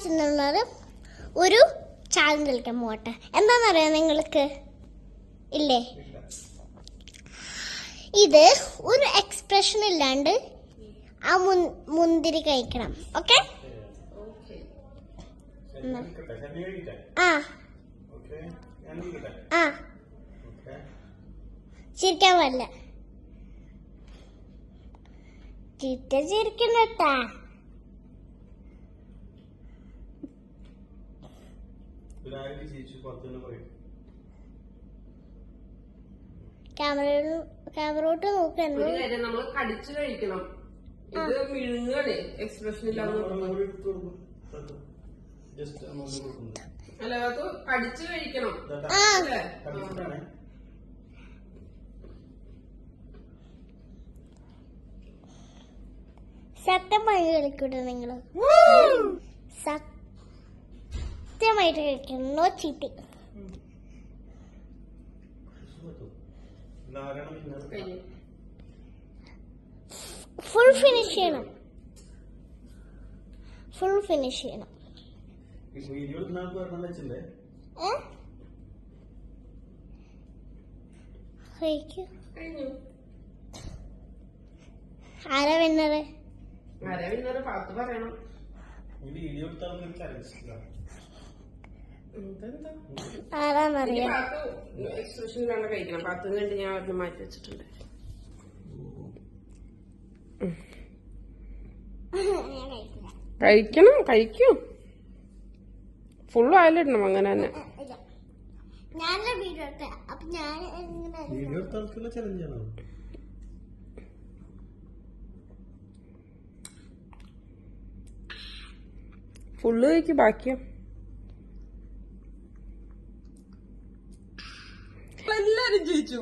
എന്നുള്ളത് ഒരു ചാലഞ്ച് കളിക്കാൻ പോട്ടെ. എന്താണെന്നറിയാം നിങ്ങൾക്ക്? ഇല്ലേ? ഇത് ഒരു എക്സ്പ്രഷൻ ഇല്ലാണ്ട് ആ മുന്തിരി കഴിക്കണം. ഓക്കെ? ആ ആ ചിരിക്കാൻ പാടില്ല. ചിരിക്കണട്ടാ. ക്യാമറോട്ട് നോക്കുന്നു. നമ്മൾ കടിച്ചു കഴിക്കണം. ഇത് മിഴുങ്ങാണ്. എക്സ്പ്രഷൻ ഇല്ലാന്ന് അല്ല, അത് കടിച്ചു കഴിക്കണം. സത്യമായി കളിക്കൂട്ടെ നിങ്ങള്. സത്യമായിട്ട് കളിക്കണം. No cheating. ഫുൾ ഫിനിഷ് ചെയ്യണം. ഫുൾ ഫിനിഷ് ചെയ്യണം. ആരാ വിന്നറ്? പാത്ത് പറയണം. ആരാന്നറിയാം. എക്സ്പ്രഷൻ ഇല്ലാണ്ട് കഴിക്കണം. 10 മിനിറ്റ് ഞാൻ അവരുടെ മാറ്റി വെച്ചിട്ടുണ്ട്. കഴിക്കും. ഫുള്ള് ആയിലിടണം. അങ്ങനെ തന്നെ. ഫുള്ള് കഴിക്കും. ബാക്കിയോ എല്ലാരും ജയിച്ചു.